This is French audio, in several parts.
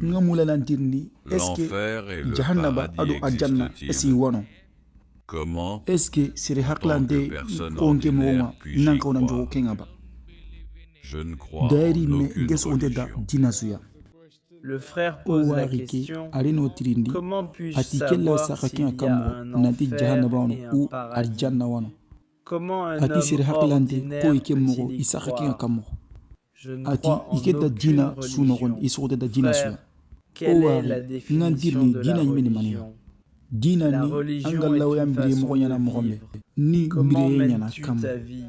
ngamula lantirni est-ce que jahannaba ado aljanna esi wano est-ce que sere haklande konke moma nan kawna njogo kengaba dairi me ngeso da dinasuya Le frère pose la question, comment puis-je savoir s'il y a un enfer et un paradis? Comment un homme ordinaire peut-il y croire? Je ne crois en aucune religion. Frère, quelle est la définition de la religion? La religion est une façon de vivre. Comment mènes-tu ta vie?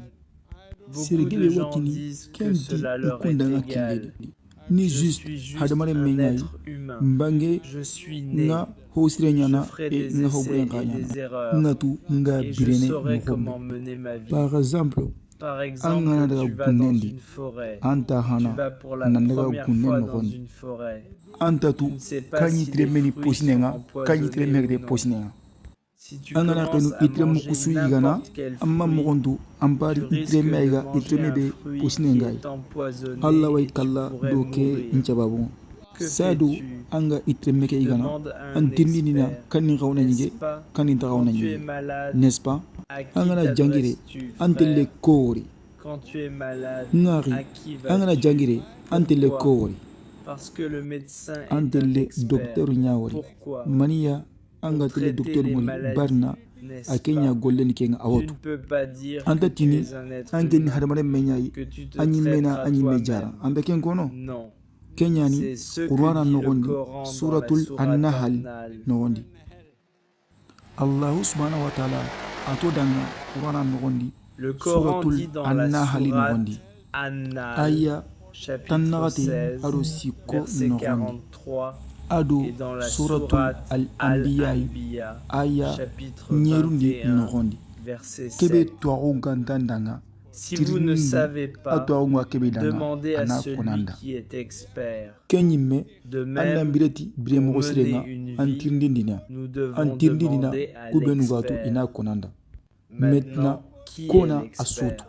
Beaucoup de gens disent que cela leur est égal. Ni Je juste suis juste hadamare un mengai être humain. mbange Je suis né. nga hosire Je nyana ferai e des nga essais hobure et nga des nyana erreurs. nga tu nga Et je birene saurai mohombe comment mener ma vie. par exemple Par angana exemple, daga tu vas dans gunendi une forêt. anta Tu hana vas pour la nandaga première gunen fois no dans hondi une forêt. anta Tu tu ne sais pas kanyi si tre les meni fruits posinenga sont kanyi tre empoisonnés megde ou non. posinenga Si tu angana kenu commences à itre manger mukusu yigana n'importe quel amma fruit, mogondu tu ampari itre risques de meiga itre manger un mebe fruit qui posinengai est empoisonné alla way et tu kalla pourrais doke mourir. inchababu Que sadu fais-tu? anga itre meke Tu igana demandes à un antindinina expert, kanin kauna n'est-ce nyige pas? kanin ta Quand kauna tu es nyige malade, n'est-ce pas à qui angana jangire t'adresses-tu, antelle frère? kori Quand tu es malade, ngari à qui angana vas-tu? jangire antelle Pourquoi? kori Parce que le médecin est un antelle expert. docteur nyawari Pourquoi? maniya anga Pour tele traiter docteur les ngoni maladies, barna n'est-ce akenya pas? gollen kenga Tu awoto ne peux pas dire anta que tu tini es un être angeni humain, hadamare menyai que tu te anyi mena traiteras anyi mejara toi-même. anda ken kono Non. kenyani C'est ce qur'ana que dit le nogondi Coran dans la suratul sourate an-nahl An-Nahl. nogondi Allah subhanahu wa ta'ala ato danga qur'ana nogondi Le Coran suratul dit dans la an-nahl nogondi sourate An-Nahl, aya chapitre tannagati 16, ado sikko verset nogondi 43, ado et dans la suratul sourate al-anbiya Al-Anbiya, aya chapitre nyerundi 21, nogondi verset kebe 7. tuago gantandanga Si vous ne savez pas, atuago kebe danga demandez à ana celui konanda qui est expert. kenyime De alla même, mbireti bire pour mogo mener sirenga une vie, antirindindina nous devons antirindina demander à kubenugatu ina l'expert. konanda Maintenant, qui est kona asutu l'expert?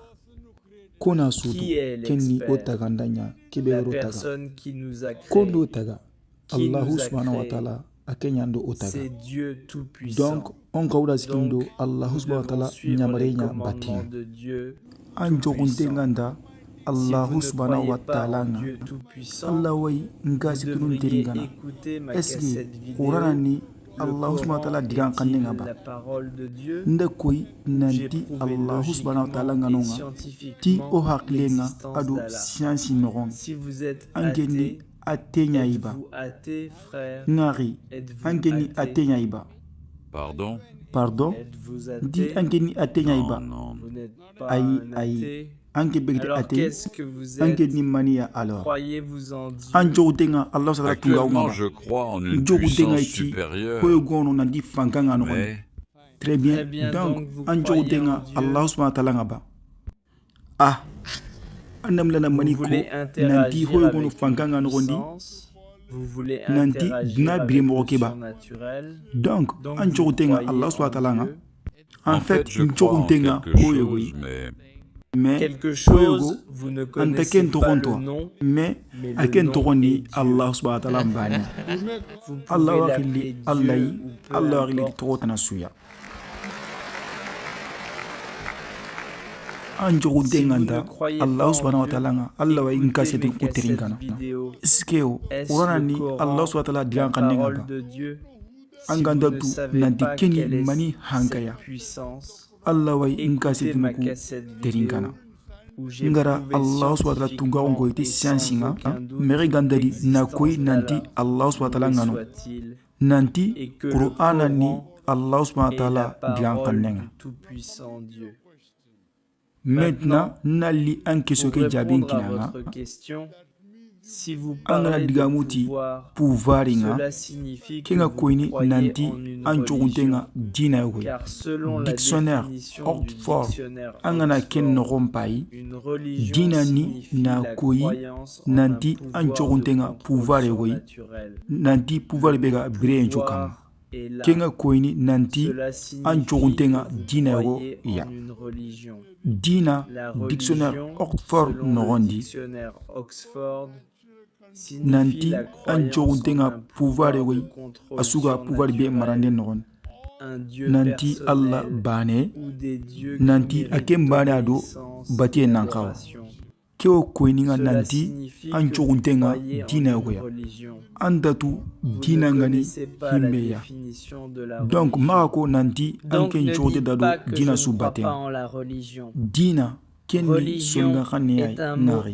kona asutu Qui est kenni l'expert? otagandanya kebe La otaga personne qui nous a kondo créés. otaga Qui Allah nous a subhanahu wa créés? ta'ala akenyando otaga C'est Dieu Tout-Puissant. donc on kawda sikindo Donc, Allah nous subhanahu wa devons ta'ala suivre les nyamarenya commandements batinga de Dieu anjogunte Tout-Puissant. nganda Si Allah vous ne subhanahu croyez wa pas ta'ala en nga Dieu Tout-Puissant, Allah way nga vous sikirun devriez teringana écouter ma est-ce cassette que vidéo. Qur'an ni Le Allah subhanahu wa ta'ala Coran digan kandenga est-il ba la parole de Dieu? nda koy J'ai nanti prouvé Allah subhanahu wa ta'ala logiquement et nganonga ti scientifiquement o haklenga l'existence ado d'Allah. science nogon Si vous êtes angeni athée, atenya iba êtes-vous athée, frère? ngari Êtes-vous angeni athée? atenya iba Pardon? pardon Êtes-vous di athée? angeni atenya iba Non. Vous n'êtes pas ayi un ayi athée? anke begde Alors ate qu'est-ce que vous êtes? angeni mania alors Croyez-vous en Dieu? anjo denga Allah subhanahu wa ta'ala Actuellement, tunga je crois en une njogu denga puissance iti supérieure, koyo gono nandi fankanga no mais très Très bien bien, donc donc vous anjo croyez denga en Dieu. Allah subhanahu wa ta'ala ngaba ah anam lana Vous maniko voulez nanti interagir hoyo avec gono une fankanga no gondi puissance? Vous voulez nanti interagir dina avec bire le mogo keba surnaturel? donc Donc an vous jogo tenga croyez Allah en subhanahu wa ta'ala nga Dieu? en fait je n crois jogo en tenga quelque hoyo chose, goy mais mais Quelque hoyo go chose, vous ne anta connaissez ken pas togon le toi nom, mais mais le aken nom togoni est Dieu. Allah subhanahu wa ta'ala mbani Vous Allah pouvez wa l'appeler khili Allah Dieu yi ou peu Allah wa khili importe. togo tana suya an jogo Si tenga vous ne nda croyez Allah pas subhanahu en wa Dieu, ta'ala nga Allah wa inka écoutez setin mes ko cassettes teringana vidéo. iskeo Est-ce urana le ni Coran, Allah subhanahu wa ta'ala la digan kandenga parole ba de Dieu? Si anganda vous ne tu savez nanti pas keni quelle est mani hankaya cette puissance, Allah wa inka écoutez setin ma ko cassette teringana vidéo où j'ai ngara prouvé Allah subhanahu wa ta'ala tunga scientifiquement ngo ite et science sans nga aucun doute mere gandari na koy l'existence nanti d'Allah, Allah subhanahu wa ta'ala loué ngano soit-il, nanti et que le Qur'ana ni Coran Allah subhanahu wa est la ta'ala digan parole kandenga du Tout-Puissant Dieu. maintenant nali anke Pour soke jabin répondre à kinanga votre question, si vous angana parlez de digamuti pouvoir, nga cela signifie que kenga vous koini croyez nanti en une an religion. joguntenga dina yoy Car selon la dictionnaire définition du Oxford dictionnaire angana ken no Oxford, rompai une religion dina ni signifie na la koyi croyance en nanti un an pouvoir de joguntenga contrôle pouvoir yoy surnaturel. nanti pouvoir bega bire Pouvoir kama est là. kenga koini nanti Cela an signifie joguntenga que vous dina yo croyez ya en une religion. dina La dictionnaire religion, Oxford selon le nogondi dictionnaire Oxford, nanti an joguntenga pouvoir we asuga pouvoir be marande nogon nanti Allah bane nanti akem bane ado batie nankawa keo koininga nanti an joguntenga dina goya andatu dina ngani himbeya donc mako nanti anke jogunte dado dina su baten dina kenni songa khaneyai nari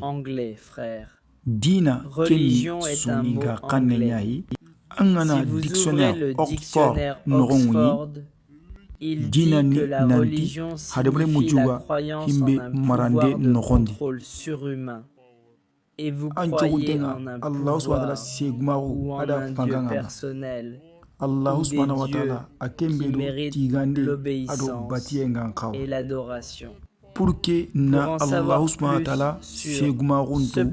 dina kenni songa khaneyai angana dictionnaire Oxford nogonguni dina ni nanti hadamre mujuga himbe marande nogondi anjoguntenga Allah subhanahu wa ta'ala segmaru ada fanganga Allah subhanahu wa ta'ala akembe do tigande ado batienga nkaw pour que na Allah subhanahu wa ta'ala segmaru ntu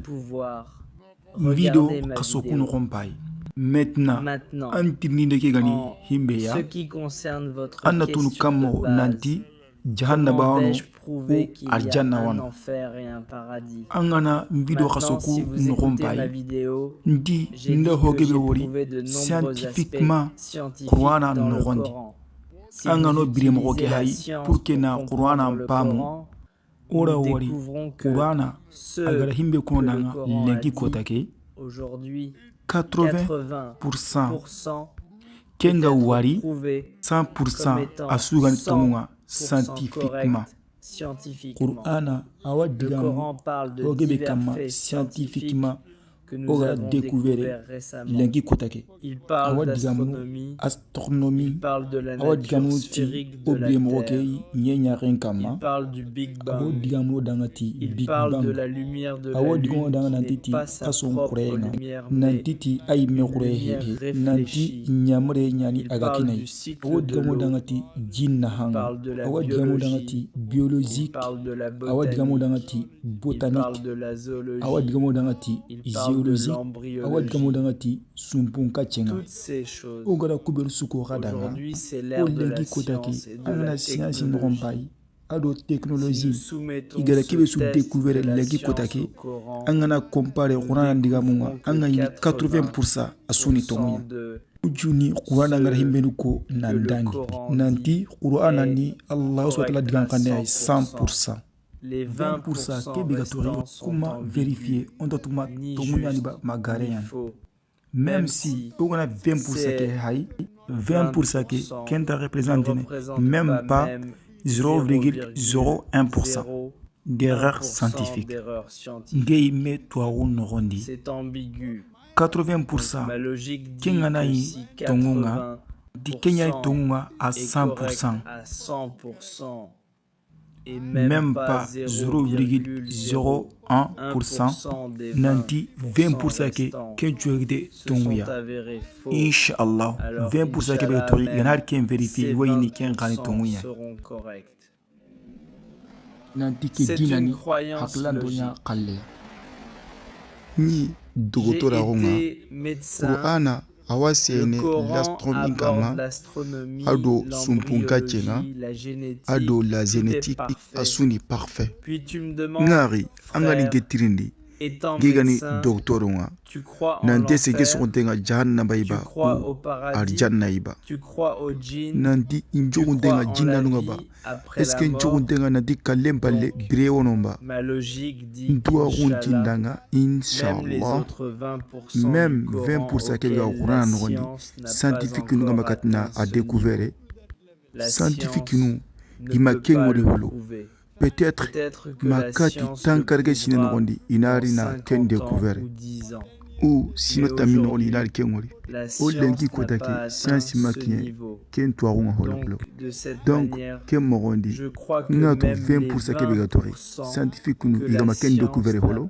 video kasokuno kompai. Maintenant, en ce qui concerne votre question nanti jahannaba wano ou aljanna wano angana video kasoku nokompai ndi nda hogebe wori scientifiquement Qur'ana nogondi angano biremo ko ke hay pour que na Qur'ana pamu ora wori Qur'ana agara himbe ko nanga lenki kotake aujourd'hui 80% kenga wari 100% asugan tonga scientifiquement Qur'ana awa digamu ogebe kama scientifiquement aura découvert lengi kotake awa digamu astronomie awa digamu ti obiemroke nyenya renkama awa digamu dangati big bang awa digamu dangati ti ason kurenga nantiti ay mekurehe nanti nyamre nyani agakinai awa digamu dangati jinna hanga awa digamu dangati biologique awa digamu dangati botanique awa digamu dangati awad gamodangati sumpunka chenga ogara kuberu suko radanga olengi kotaki angana science ndompai ado technologie igara kibe su découvrir lengi kotaki angana comparer Qur'an ndigamunga angani 80% asuni tomunya ujuni Qur'an ngara himbenu ko nandangi nanti Qur'an ni Allah subhanahu wa ta'ala digankane 100%. Les 20% kebigatori comment vérifier on doit tout magaréen même si on a 20% qui est 20% qui kenta représente même pas 0,01% d'erreur scientifique game toi on rondi c'est ambigu 80% kenganayi tongunga di kenya tongunga à 100% et même pas 0,01% nanti 20% que tu as de tonguya inshallah 20% que betori ganar ken vérifier wayni ken kan tonguya nanti ke dinani haklando nya qalle ni dogotora ronga Qur'ana awasene l'astronomie kama ado sumpunka chenga ado la génétique asuni parfait ngari angali ngetirindi gigani doctoronga nante sege sokontenga jahannaba iba aljanna iba nanti injoguntenga jinna nunga ba est-ce que injoguntenga nanti kalembale brewonomba ntua guntindanga inshallah même 20% kelga Qur'an nogondi scientifique nunga makatina a découvert scientifique nu ima kengori holo peut-être makati tankarge sine nogondi inari na ken découvert ou sino tamino on inari kengori o lengi kotake science makien ken toarunga holo donc ken mogondi ngatu 20% kebigatori scientifique nu igama ken découvert holo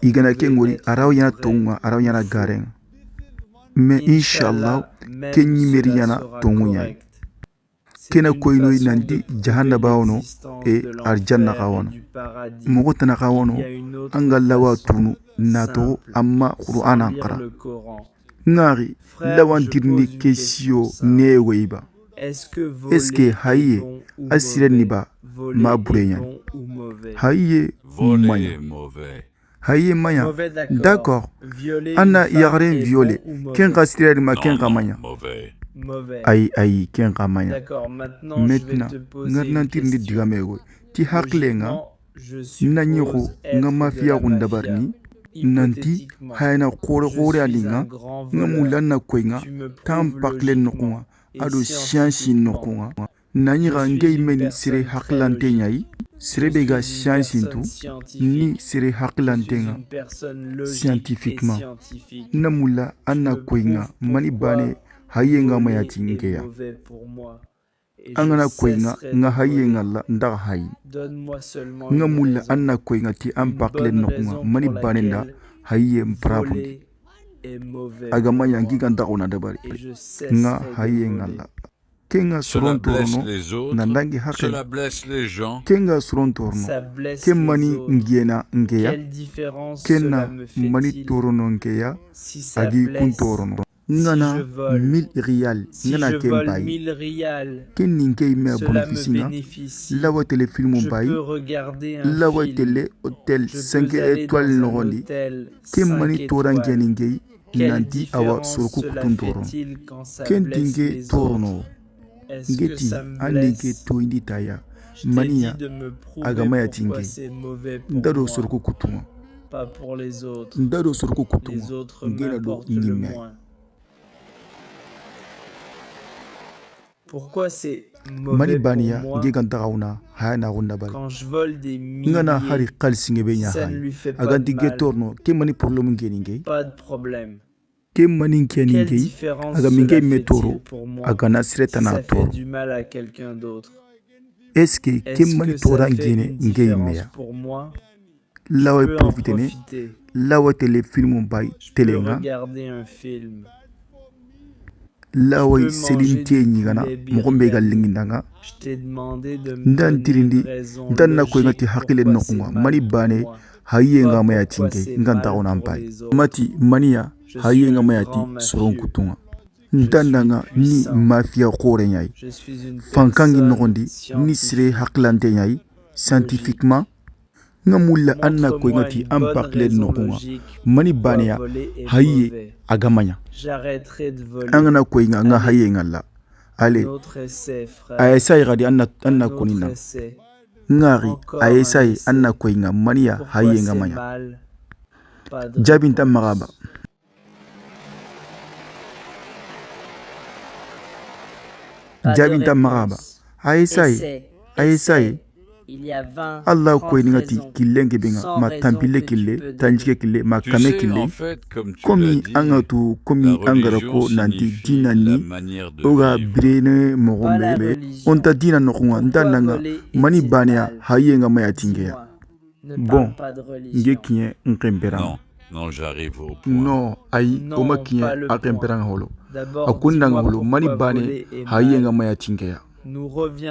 igana kengori araw yana tonga araw yana garen mais inshallah ken nyimeri yana tongunya kena koyno nandi jahannaba wono e aljanna kawono mogo tana kawono angalla wa tunu nato amma Qur'ana qara ngari lawantirni kesio neweiba est-ce que haye asirani ba ma bureyan haye manya haye maya. Mauvais, D'accord. Violer Anna une femme yagaren est violé. bon ou mauvais? Ken kastirari ma ken Non, kamaya. non, mauvais. Mauvais. Aïe, ken kamaya. D'accord, maintenant je vais Maintenant, te poser une ngarnantir ndi question. digamego. Ti haklenga Logiquement, je nanyiho suppose nga être de mafia la kundabarni. mafia. Nanti Hypothétiquement, hayana kore je kore suis alinga un grand nga voleur. mulanna kwenga Tu me tam prouves pakle nokunga logiquement et ado scienci scientifiquement. nokunga Je nanyira suis ngei une meni sere personne très haklante logique. nyai Je sere bega suis une scienci personne tu ni scientifique. sere Je suis haklantenga une personne logique et scientifiquement scientifique. namula Tu anna me kwenga prouves mani bane pourquoi hayenga maya voler est tingeya mauvais pour moi. Et je angana kwenga cesserai de nga hayenga voler. la ndaga hayi Donne-moi seulement nga une mula raison. anna kwenga ti Une ampakle bonne nokunga raison mani pour banenda laquelle haye mprabundi voler est mauvais agama pour yangi moi. ganda ona dabari Et je nga cesserai de hayenga voler. la kenga Cela suron blesse torono les autres, nandangi hakel cela blesse les gens. kenga suron torono Ça blesse ken les mani autres. ngena ngeya Quelle différence cela kenna me mani fait-il torono ngeya si ça agi kun blesse? torono Si je ngana vole, 1000 riyal si ngana je ken vole bayi 1000 rials, ken ninkei me cela me bonifisinga bénéficie. lawa telefilmu Je bayi peux regarder un lawa film. tele hotel Je 5 peux aller étoiles dans un nogondi hôtel ken 5 mani toran étoiles. ngeni ngei Quelle nanti awa différence surku cela kutun torono fait-il quand ça ken blesse dinge les autres? torono Est-ce que ngeti ça me andinke blesse? toindi taya Je t'ai dit maniya de me prouver agamaya pourquoi tinge c'est mauvais pour ndado moi, surku kutunga pas pour les autres. ndado surku kutunga Les autres ngena do m'importent le nyime moins. Pourquoi c'est mani mauvais pour baniya moi nge ganta gauna haya na gonda bari quand je vole des ngana hari milliers? qalsinge be Si nya ça ne hay lui fait pas aganti de ge mal, torno ke mani problem ngeni nge pas de problème. ke mani ngeni Quelle nge différence aga cela minge me fait-il toro pour moi agana si sretana ça fait toro du mal à quelqu'un d'autre? est-ce que ke Est-ce mani que ça tora fait ngene une nge différence meya pour moi? Je lawa peux en profitene profiter. lawa telefilmu bay Je peux telenga regarder un film. lawa Je peux selin manger te du nyigana poulet mogombe ga biryani. lingindanga Je t'ai demandé de me ndan donner tirindi une raison ndan na ko ngati logique hakile pourquoi c'est nokunga mal mani pour bane moi, haye pas nga maya pourquoi tinge c'est nganta mal ona pour mpai les autres. mati mania Je haye suis nga un maya grand ti soron mafieux. kutunga Je ntandanga suis ni puissant. mafia kore nyai Je suis une fankangi personne nogondi ni sire scientifique, haklante nyai logique. scientifiquement nga mulla anna ko Montre-moi ngati une bonne ampakle raison nokunga logique mani pourquoi bane ya voler est haye mauvais. agamanya J'arrêterai de voler. angana ko nga nga Allez, haye ngalla ale un autre essai, frère. ayesai gadi anna Un anna autre konina essai. ngari Encore un ayesai essai. anna ko nga mania Pourquoi haye nga c'est manya mal? Pas de jabinta magaba réponse. Pas de jabinta magaba réponse. ayesai Essaie, ayesai essaie. Il y a 20, Allah 30 ko ni ngati raisons. kilenge benga 100 ma raisons tampile que tu kille peux tanjike donner. kille ma Tu kame sais, en kille fait, comme tu l'as komi dit, angatu la komi angara religion ko nanti signifie dina la ni manière de oga vivre. birene Pas la mogombe religion. onta dina nokunga Pourquoi ndandanga voler mani est-il bania mal? haye nga maya tingeya Dis-moi. Ne bon parle pas de nge religion. kinye nkemperanga Non, non, j'arrive au point. no ai oma Non, kinye pas le point. akemperanga holo D'abord, akundanga dis-moi holo mani pourquoi bane voler est haye nga mal. maya tingeya Nous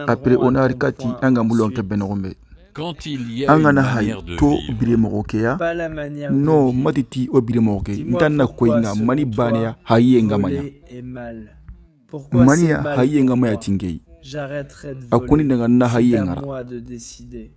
après reviendrons on à a ton rikati point anga mulo ensuite. nkebe nogombe Quand il y a une angana hay manière de to bire vivre, mogo keya Pas la manière de no vivre. matiti o bire mogo ke Dis-moi ntanna pourquoi, koinga mani selon bane ya toi, haye nga manya voler est mal. Pourquoi mani c'est ya mal haye pour nga maya moi? tingei J'arrêterai de akuni voler. daga na C'est haye à ngara moi de décider.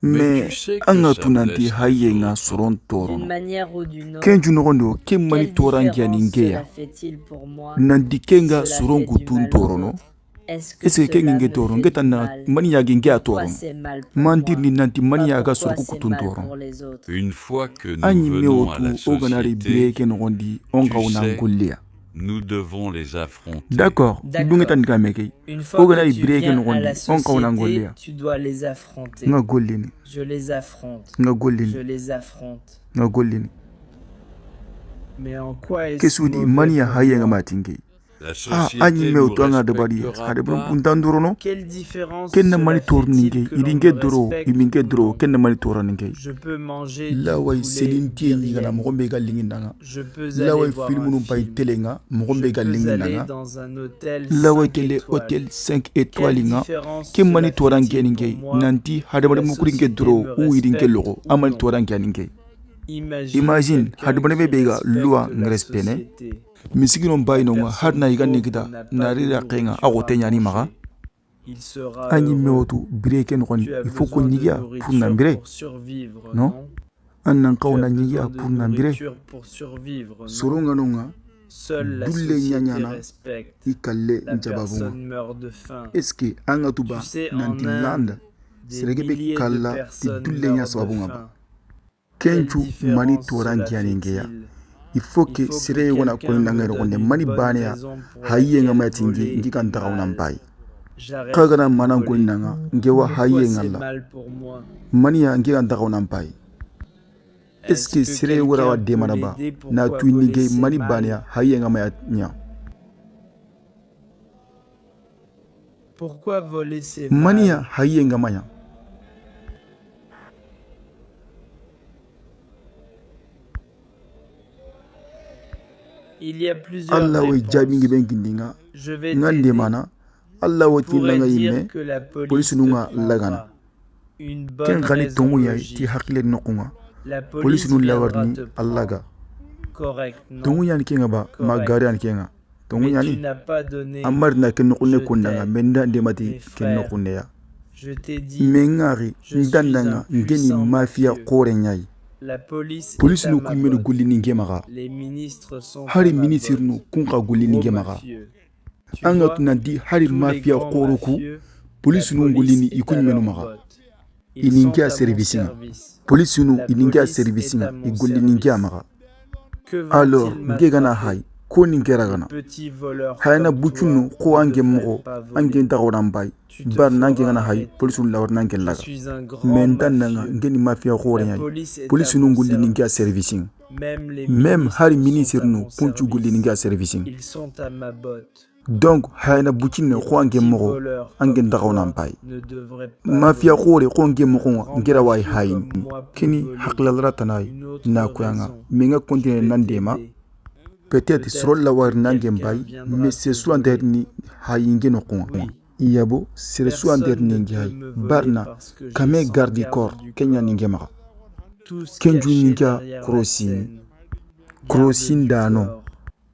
mais mais tu sais que anga ça tunanti blesse haye les nga autres. soron D'une torono manière ou d'une autre, kenju nogondo ke mani quelle torangiani différence ngeya cela fait-il pour moi? nanti kenga Cela soron fait du gutun mal aux torono autres. Est-ce que ese ke cela nge me toro fait ngeta du na mal? mani yagi nge a Pourquoi torono c'est mal pour mantir ni moi? nanti mani Pas yaga pourquoi sorku c'est kutun mal torono pour les autres. Une fois que nous anyi venons à la meotu oganari bire société, ke nogondi onka tu una sais, ngolleya nous devons les affronter. d'accord D'accord. dungeta ndikame Une fois que oganari tu bire ke viens à nogondi la onka una société, ngolleya tu dois les affronter. nga gollini Je les affronte. nga Je gollini les affronte. nga gollini Mais en quoi est-ce kesudi mauvais mani ya pour haye nga moi? matingei La anyi société nous meotu anga dabari respectera hade brum pas puntan dorono Quelle différence kenna cela mani torni fait-il nge que l'on idinge me doro respecte iminge ou doro non? kenna mani torani nge Je peux manger du lawai poulet selintie nyigana biryani. mogombe ga lingindanga Je peux aller lawai voir filmu un num pai film. telenga mogombe Je ga peux aller lingindanga dans un hôtel lawai 5 tele étoiles. hotel 5 Quelle étoiles nga différence ke mani cela toran fait-il geni pour nge moi nanti hade que bari la mukuri nge société doro me u idinge respecte logo ou amani non? toran gani nge Imagine imagine quelqu'un hade bari qui bega loi respecte la ngrespene société. misigino La mbai no nga personne hadna igani pauvre kita n'a pas de narira kenga nourriture agote à nyani maga manger. Il sera anyi heureux. meotu bire ken Tu ngoni as il faut ko besoin de nyigia pour nourriture nambire pour survivre, non non? Anankauna nyingia pour nambire. pour survivre. Soronganonga. Seule la Dulle société nyanyana. respecte. Ikalle La njababunga. personne meurt de faim. Est-ce que angatuba Tu sais, nanti en Inde, land des serege milliers be de kalla ti personnes dulle nya meurent de sababunga ba. faim. Quelle Kenchu mani différence toran cela kianingeya. fait-il? Il faut Il que faut que sere wana quelqu'un koni me nangere donne konde une mani bonne bania raison pour haye nga laquelle matingi voler ngi est kan taga mal. unampai. J'arrête Kagana de manan koni voler. nanga ngewa Pourquoi haye c'est ngalla. mal pour moi? Mania ngi kan taga unampai. Est-ce que sere wara wa quelqu'un peut demanaba l'aider? na Pourquoi tuinige voler c'est mani mal? bania haye nga maya nya. Pourquoi voler c'est Mania mal? haye nga maya. Il y a plusieurs Allah we jabi ngi réponses. ben gindinga. Je vais Ngande t'aider. mana Allah wa Tu pourrais tinanga dire yimme que la police police nunga te lagana. prendra. Une Ken bonne khani raison tongu yai ti logique. hakile nokunga. La Police police nu viendra lawarni te allaga. prendre. Correct, Tongu non? yani kenga ba ma Correct. gari yani kenga. Tongu Mais tu yani n'as pas donné. amar na ken nokunne Je kundanga t'aide. menda ndemati Mes ken frères, nokunne ya. je t'ai dit, Mengari je suis ndandanga un ngeni puissant mafia mafieux. kore nyai. La police Police est à nu ma kulmenu botte. gulini ngemaga. Les ministres sont Hari à ma ministre botte. nu kunka gulini Gros ngemaga. mafieux. Tu Anga vois, tunandi hari tous les mafia grands koroku. mafieux, Police la nu police ngulini est à ikunmenu leur maga. botte. Ils sont Iningia à mon servicinga. service. Police nu La iningia police est servicinga à mon igulini ngea service. maga. Que Alors vont-ils ngegana m'attraper? hai koni Les ngeragana. petits voleurs Hayana comme buchunu toi ko ne ange devraient mogo pas voler. ange tagorambai. Tu te Bar nange feras ngana hai arrêter. police nu lawar nange Je laga. suis un grand Mentan nanga mafieux. ngeni mafia kore La nyai. police est à Police nu mon ngulini ngea service. servicing. Même les Même hari ministres ministre sont à nu mon kunchu gulini service. ngea servicing. Ils sont à ma botte. Donc hayana buchine Les ko ange petits mogo voleurs ange comme tagorambai. toi ne devraient pas Mafia voler. kore ko ange mogo Grand ngera wai mafieux hai. comme moi peut Kini voler. haklala tanai Une autre na kuyanga. raison. Menga Je continue vais nandema. t'aider. Peut-être sur la war nange quelqu'un mbai viendra mais te c'est soit voler. dernier hayinge no konga. Oui. Iyabo c'est soit Personne dernier ne ngi peut hay. me voler Barna parce que je kame sens garde garde corps du Kenya corps. ninge maka. Tous Kenju cachés ninga derrière la crossing. scène. Crossing Garde du dano. corps.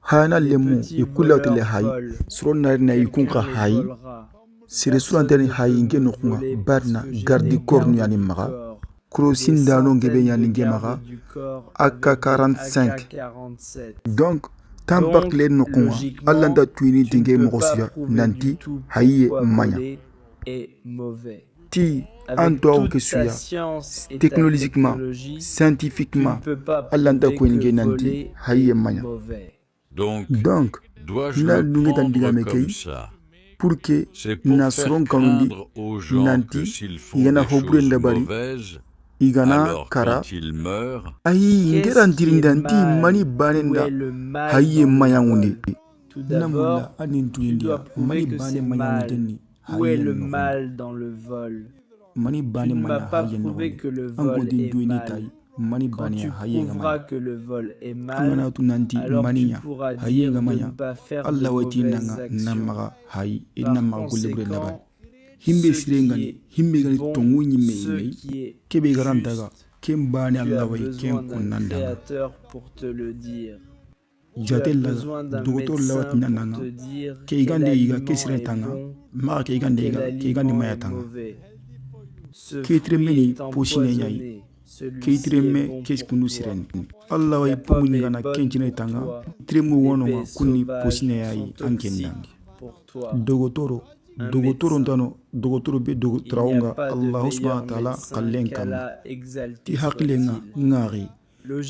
Hana Les lemu petits ikula tele voleurs hay. volent. Sur na ikunka Quelqu'un les hay. volera. C'est soit Personne dernier ne peut hayinge me no konga. voler parce Barna que j'ai garde des corps nu gardes yani du maka. corps. Crossing Des dano ngebe centaines yani de nge maka. gardes du corps avec des AK-45. AK-47. Donc tampak le no konga. Logiquement, Allanda tuini tu ne dinge peux mogosia pas prouver nanti du tout haye pourquoi manya. voler est mauvais. Ti Avec antoa toute ta kesuya science et ta technologiquement technologie, tu ne scientifiquement peux pas allanda prouver ko que nge nanti voler haye est manya. mauvais. Donc, Donc dois-je na le lunge dan diga prendre mekei comme ça? pour que C'est pour na faire soron kanundi craindre aux gens que nanti s'ils font igana des hobure choses ndabari mauvaises, igana alors kara quand ils meurent, ayi Qu'est-ce ngera qui est ntirindanti mani mal? Où banenda est le mal haye dans le mayangunde. vol? Tout Namulla d'abord, anin tu dois tuindia prouver mani que bane c'est mal. mayangundenni Où est haye le nokonde. mal dans le vol? Mani Tu bane ne m'as maya pas haye prouvé nokonde. que le An vol kontin est duini mal. tai mani Quand bane tu haye prouveras ngamaya. que le vol est Angana mal, tu nanti alors tu maniya pourras haye dire de ne ngamaya. pas faire de Allah wati mauvaises nanga actions. namaga haye Par inamaga gulebre ndabari. conséquent, Himbe ce qui sirengani est himbe gani bon, tongu nyime ce imei qui est kebe garantaga juste, kem bane tu as Allah wai besoin kem d'un kunnandanga. créateur pour te le dire. Tu as Jatel laga besoin d'un dogotor médecin lawat pour nanga te dire ke quel igande iga aliment ke sire est tanga bon, maga ke igande quel iga ke igande aliment maya est tanga mauvais. Ce ke tremeni fruit est poshine nyai empoisonné, ke celui-ci est tremme bon kes pour kunu toi. siren Allah La wai pomme pomuni est gana bonne kenchine pour tanga toi. tremu Les wono ma baies kunni sauvages poshine sont yayi ankendanga toxiques pour toi. dogotoro Un dogotoro médecin. ndano dogotoro be Il n'y a dogotraunga pas de Allah subhanahu wa meilleur ta'ala médecin kallen kama qu'Allah exalté ti haklenga soit-il. ngari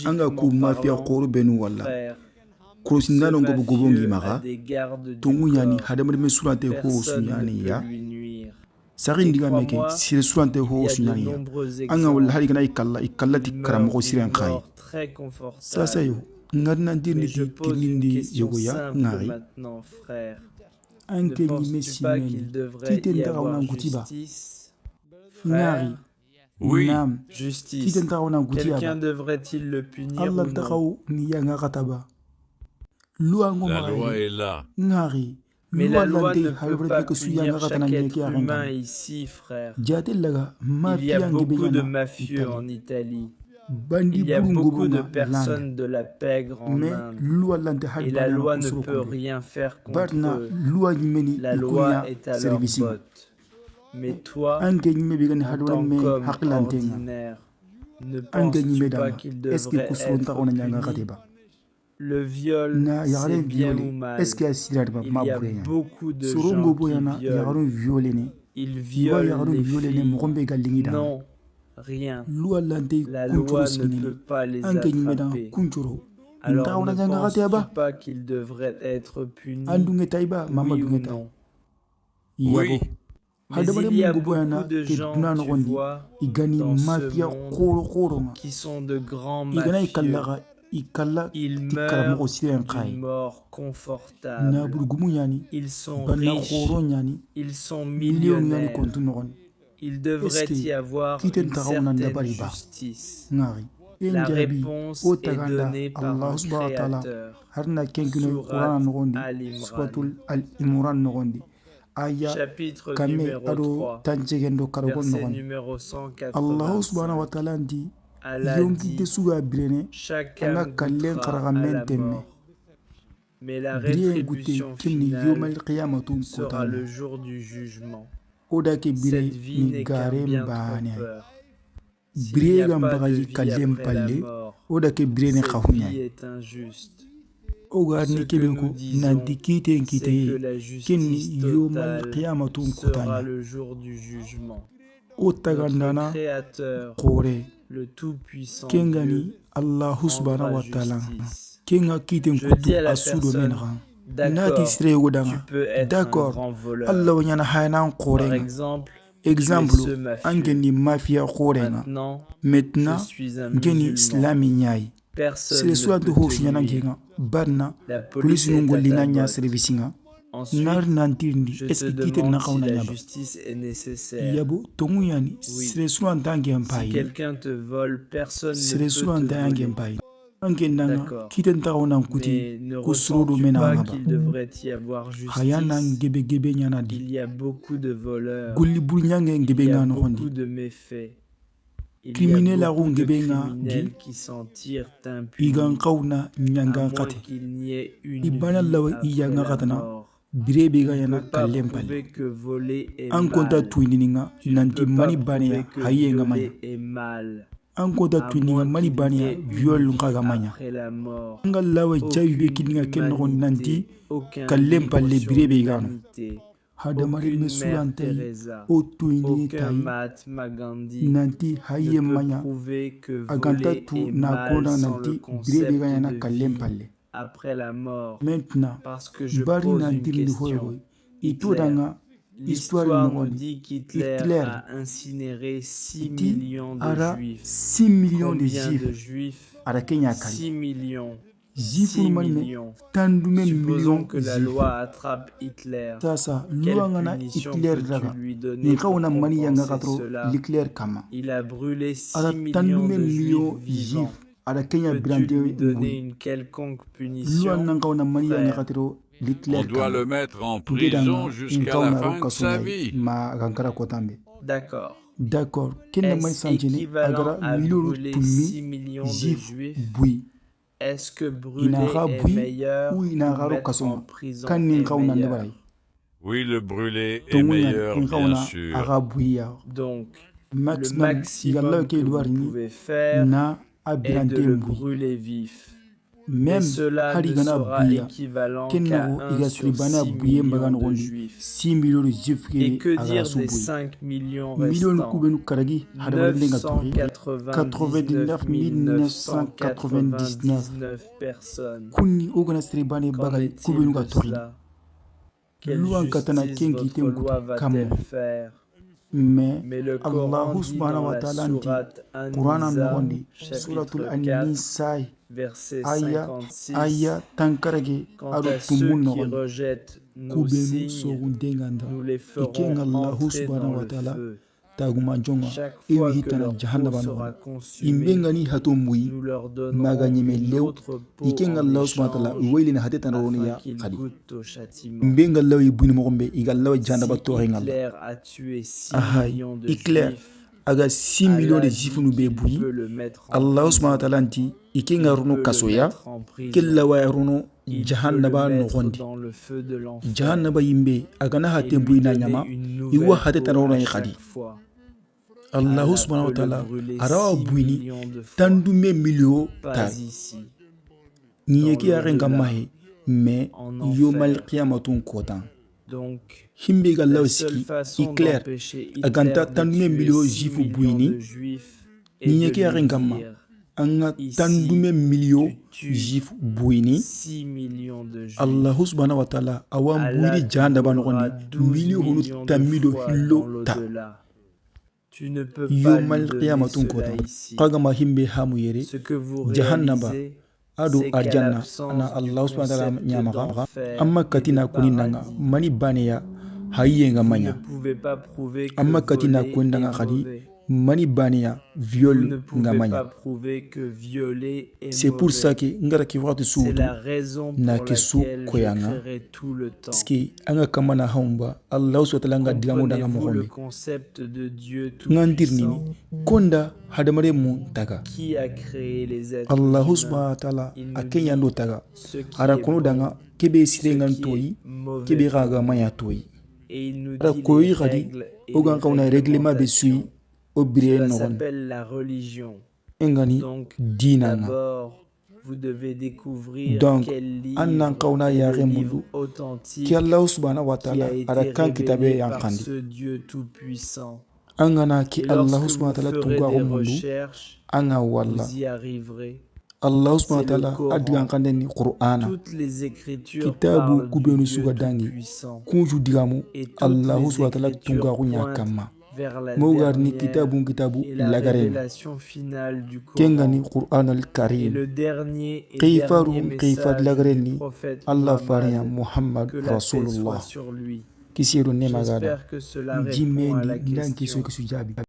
anga Logiquement ku mafia parlant, qoro benu walla frère, ce krosindano ngobo gobongi mafieux a maga des gardes du tongu yani corps. hadamar me surante ho Personne ne sunyani peut ya lui nuire. sarin Et diga meke crois-moi, sire surante il ho y a de sunyani ya nombreux anga wala hari exemples. kana ikalla ti Il karamo meurt siren d'une kai mort très sasa yo confortable. ngarna dirni Mais je ti pose une tirnindi question yogo ya simple ngari maintenant, frère. Ne anke ni penses-tu pas mesimeni qu'il devrait titen y daga avoir wana gutiba justice? ngari Frère, oui, nam justice. titen daga wana gutiba Quelqu'un devrait-il le punir Allah ou non? takau ni ya ngakataba luango la loi magai est là. ngari Mais la loi lualante ne peut halbre pas ke suya punir ngakatana chaque nyeke être ya humain renkan ici, frère. jatel laga Il y a mafia ngebe beaucoup de yana mafieux Italie en Italie. bandi Il y a burungo beaucoup de bonga land personnes de la pègre en mais Inde. lualante Et la halbana loi ne kusuro peut konde rien faire contre barna eux. loi nyimeni La loi ikunya est à leur servicing botte. Mais toi, anke nyime bigani en halbre tant me qu'homme haklantenga ordinaire, ne penses-tu pas qu'il devrait être puni? Le viol, c'est bien ou mal? Il y a beaucoup de gens qui violent. Ils violent les filles. Non, rien. La loi ne peut pas les attraper. Alors ne penses-tu pas qu'ils devraient être punis? Oui ou non? Oui. Mais il y a beaucoup de gens, tu vois, dans ce monde qui sont de grands mafieux. Ils meurent d'une mort confortable. Ils sont riches. Ils sont millionnaires. Il devrait y avoir une certaine justice. La réponse est donnée par un créateur. Sourate Al-Imran. Chapitre numéro 3, verset numéro 185. Allah dit, chacun goûtera à la mort, mais la rétribution finale sera le jour du jugement. Cette vie n'est qu'un bien trompeur. S'il n'y a pas de vie après la mort, cette vie est injuste. Ce que nous disons, c'est que la justice totale sera le jour du jugement. Notre Créateur, le Tout-Puissant Dieu, rendra justice. Je dis à la personne, d'accord, tu peux être un grand voleur. Par exemple, tu es ce mafieux. Maintenant, je suis un musulman. Personne ne peut te lier. La police est à ta botte. Ensuite, je te demande si la justice est nécessaire. Oui. Si quelqu'un te vole, personne ne peut te voler. D'accord. Mais ne ressens-tu pas qu'il devrait y avoir justice? Il y a beaucoup de voleurs. Il y a beaucoup de méfaits. Il y a beaucoup de criminels qui s'en tirent impunis, à moins qu'il n'y ait une vie après la mort. Tu ne peux pas prouver que voler est mal. Tu ne peux pas prouver que violer est mal. À moins qu'il n'y ait une vie après la mort. Aucune humanité, aucun livre sur l'humanité. Aucune Mère Teresa, aucun Mahatma Gandhi ne peut prouver que voler est mal sans le concept de vie après la mort. Parce que je pose une question. L'histoire nous dit qu'Hitler a incinéré 6 millions de Juifs. Combien de Juifs? 6 millions. 6 millions. Supposons que la loi attrape Hitler. Quelle punition peux-tu lui donner pour compenser cela? Il a brûlé 6 millions de Juifs vivants. Peux-tu lui donner une quelconque punition? Frère, On doit le mettre en prison jusqu'à la fin de sa vie. d'accord. Est-ce équivalent à brûler 6 millions de Juifs? Est-ce que brûler est meilleur ou mettre en prison est meilleur? Oui, le brûler est meilleur, bien sûr. Donc, le maximum que vous pouvez faire est de le brûler vif. Mais cela ne sera équivalent qu'à 1 sur 6 millions de Juifs. Et que dire des 5 millions restants? 999 999 personnes. Qu'en est-il de cela? Quelle justice votre loi va-t-elle faire? Mais le Coran dit dans la sourate An-Nisa, chapitre 4, verset 56, quant à ceux qui rejettent nos signes, nous les ferons entrer dans le feu. Chaque fois que leur peau sera consumée, nous leur donnerons une autre peau en échange afin qu'ils goûtent au châtiment. Si Hitler a tué 6 millions de Juifs, Allah dit qu'il peut le mettre en prison. Il peut le mettre en prison. Il peut le mettre dans le feu de l'enfer et lui donner une nouvelle peau à chaque fois. Allah subhanahu wa ta'ala arawa buini tandume milio ta niyeki arenga mahe mais yomal qiyamatun kotan himbe ga lawski clair aganta tandume milio jifu buini niyeki arenga ma anga tandume milio jifu buini Allah subhanahu wa ta'ala awam buini janda banogoni milio hunu tamido hillo ta yomal qiyamatun kotan kaga ma himbe hamu yere jahannaba ado arjanna ana Allah subhanahu wa ta'ala nyamaka amma katina kuninanga mani baneya hayenga manya amma katina kunanga khadi mani baneya viol ngamanya. C'est pour ça que ngara ki watu suudu na kesu koyanga ski anga kamana haumba Allah subhanahu wa ta'ala ngadigamu danga mohombe ngandir nini konda hadamare mu taga Allah subhanahu wa ta'ala akenya ndo taga ara kono danga kebe sirengan toyi kebe raga maya toyi ara koyi khadi ogan kauna règlement be sui obire nogon engani dinanga donc annan kauna ya remudu ki Allah subhanahu wa ta'ala ara kan kitabe yankandi angana ki Allah subhanahu wa ta'ala tunga mundu anga walla Allah subhanahu wa ta'ala adigan kandeni Qur'ana kitabu kubenu suga dangi kunju digamu Allah subhanahu wa ta'ala tunga kunya kama mogarni kitabu lagareni kengani Qur'an al-Karim kayfar lagareni Allah fariya Muhammad Rasulullah kisiru ne magada jimeni nanki so kisu jabi